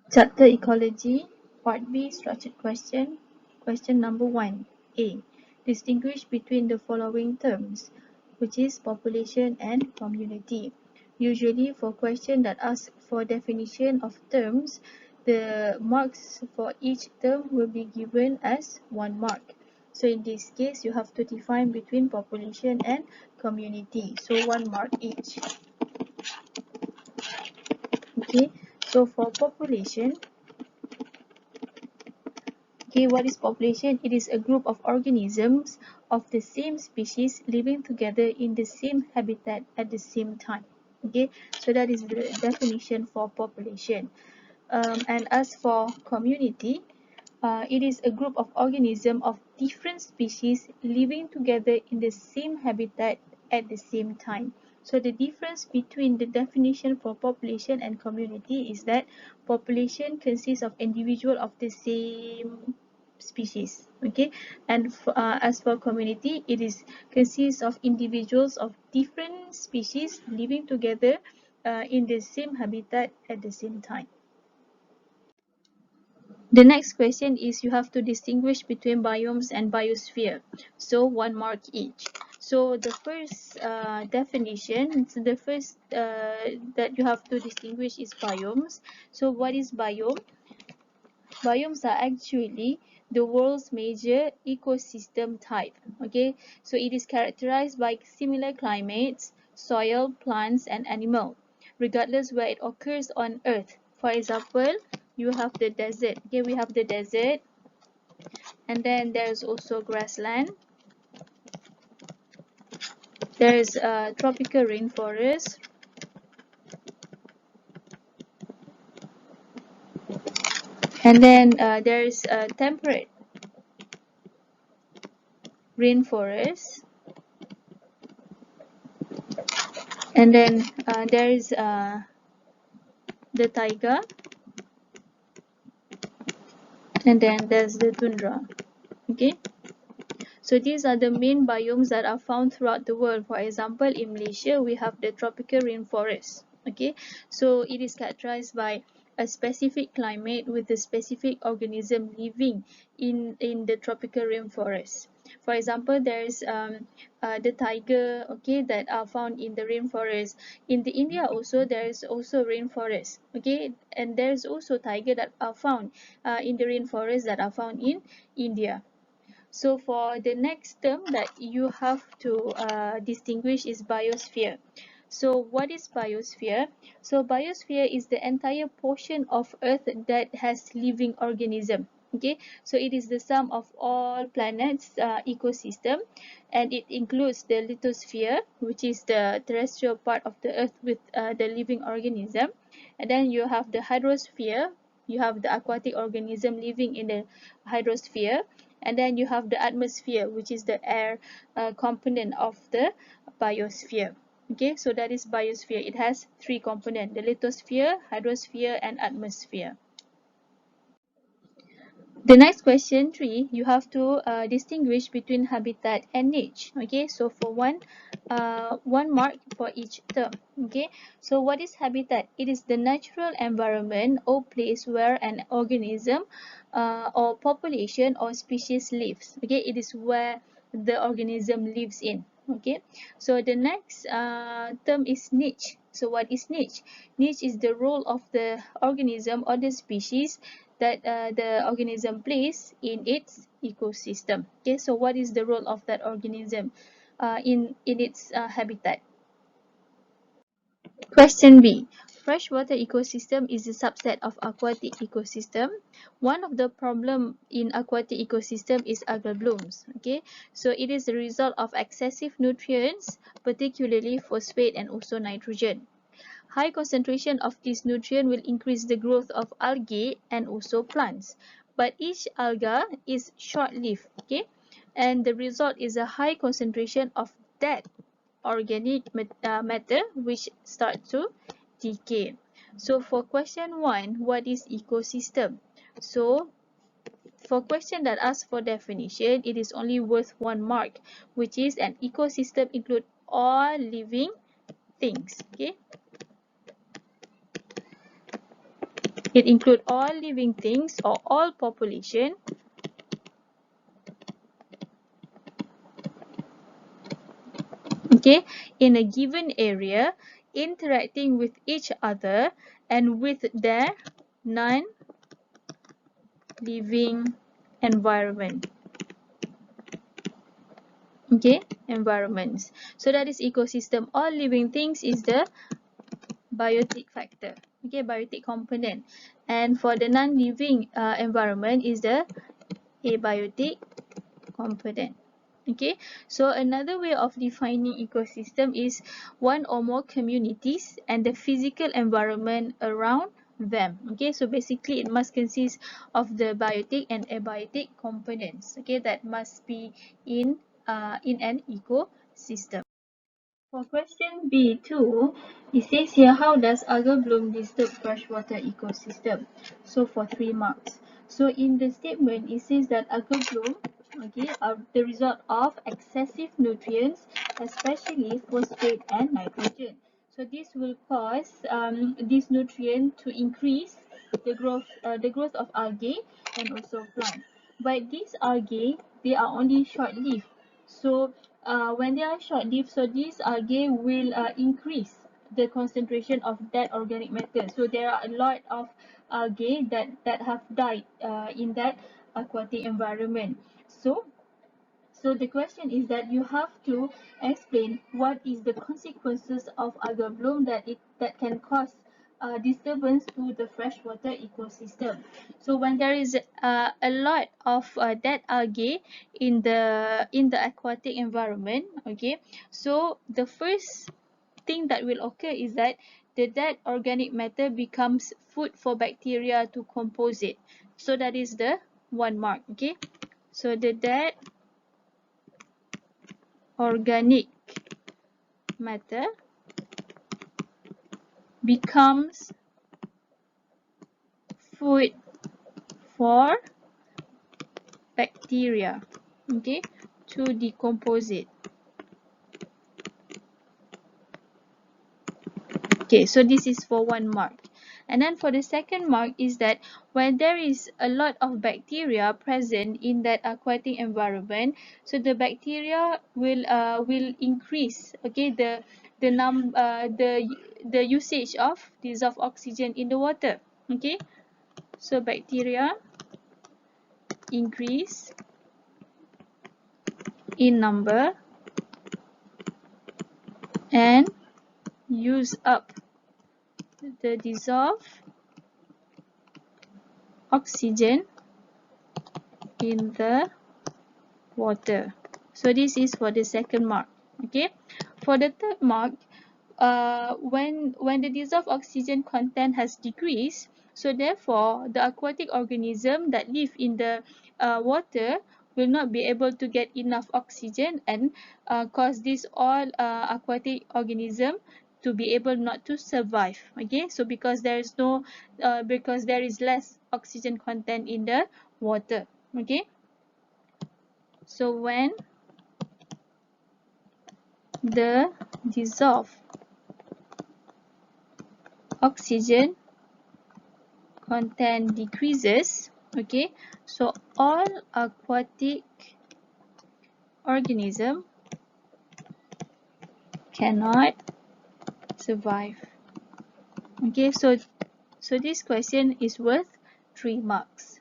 Chapter Ecology, Part B, Structured Question. Question number 1. A. Distinguish between the following terms, which is population and community. Usually for questions that ask for definition of terms, the marks for each term will be given as 1 mark. So in this case, you have to define between population and community. So 1 mark each. Okay, so for population, okay, what is population? It is a group of organisms of the same species living together in the same habitat at the same time. Okay, so that is the definition for population. And as for community, it is a group of organisms of different species living together in the same habitat at the same time. So the difference between the definition for population and community is that population consists of individuals of the same species, okay, and as for community, it is consists of individuals of different species living together in the same habitat at the same time. The next question is you have to distinguish between biomes and biosphere. So 1 mark each. So the first definition, so the first that you have to distinguish is biomes. So what is biome? Biomes are actually the world's major ecosystem type. Okay, so it is characterized by similar climates, soil, plants, and animals, regardless where it occurs on Earth. For example, you have the desert. Okay, we have the desert, and then there's also grassland. There's a tropical rainforest, and then there's a temperate rainforest, and then there is the taiga, and then there's the tundra. Okay, so these are the main biomes that are found throughout the world. For example, in Malaysia we have the tropical rainforest. Okay, so it is characterized by a specific climate with a specific organism living in the tropical rainforest. For example, there is the tiger, okay, that are found in the rainforest. In the India also there is also rainforest, okay, and there is also tiger that are found in the rainforest that are found in India. So for the next term that you have to distinguish is biosphere. So what is biosphere? So biosphere is the entire portion of Earth that has living organism. Okay, so it is the sum of all planets ecosystem, and it includes the lithosphere, which is the terrestrial part of the Earth with the living organism, and then you have the hydrosphere. You have the aquatic organism living in the hydrosphere, and then you have the atmosphere, which is the air component of the biosphere. Okay, so that is biosphere. It has 3 components: the lithosphere, hydrosphere, and atmosphere. The next question 3, you have to distinguish between habitat and niche. Okay, so for one mark for each term. Okay, so what is habitat? It is the natural environment or place where an organism or population or species lives. Okay, it is where the organism lives in. Okay, so the next term is niche. So what is niche? Niche is the role of the organism or the species that the organism plays in its ecosystem. Okay, so what is the role of that organism in its habitat? Question B. Freshwater ecosystem is a subset of aquatic ecosystem. One of the problem in aquatic ecosystem is algal blooms. Okay, so it is the result of excessive nutrients, particularly phosphate and also nitrogen. High concentration of this nutrient will increase the growth of algae and also plants. But each alga is short-lived, okay? And the result is a high concentration of that organic matter which start to decay. So for question 1, what is ecosystem? So for question that asks for definition, it is only worth 1 mark, which is an ecosystem include all living things, okay? It includes all living things or all population okay, in a given area interacting with each other and with their non-living environment. Okay, environments. So that is ecosystem. All living things is the biotic factor. Okay, biotic component. And for the non-living environment is the abiotic component. Okay, so another way of defining ecosystem is one or more communities and the physical environment around them. Okay, so basically it must consist of the biotic and abiotic components. Okay, that must be in an ecosystem. For question B2, it says here, how does algal bloom disturb freshwater ecosystem? So for 3 marks. So in the statement, it says that algal bloom, okay, are the result of excessive nutrients, especially phosphate and nitrogen. So this will cause this nutrient to increase the growth of algae and also plant. But these algae, they are only short-lived. So when they are short-lived, so these algae will increase the concentration of that organic matter. So there are a lot of algae that have died in that aquatic environment. So the question is that you have to explain what is the consequences of algal bloom that can cause disturbance to the freshwater ecosystem. So when there is a lot of dead algae in the aquatic environment, okay, so the first thing that will occur is that the dead organic matter becomes food for bacteria to compose it. So that is the 1 mark. Okay, so the dead organic matter becomes food for bacteria, okay, to decompose it. Okay, so this is for 1 mark. And then for the second mark is that when there is a lot of bacteria present in that aquatic environment, so the bacteria will increase, okay, the usage of dissolved oxygen in the water. Okay, so bacteria increase in number and use up the dissolved oxygen in the water. So this is for the second mark. Okay, for the third mark, when the dissolved oxygen content has decreased, so therefore the aquatic organism that live in the water will not be able to get enough oxygen and cause this all aquatic organism to be able not to survive. Okay, so because there is no because there is less oxygen content in the water. Okay, so when the dissolved oxygen content decreases, okay, so all aquatic organism cannot survive. Okay, so this question is worth 3 marks.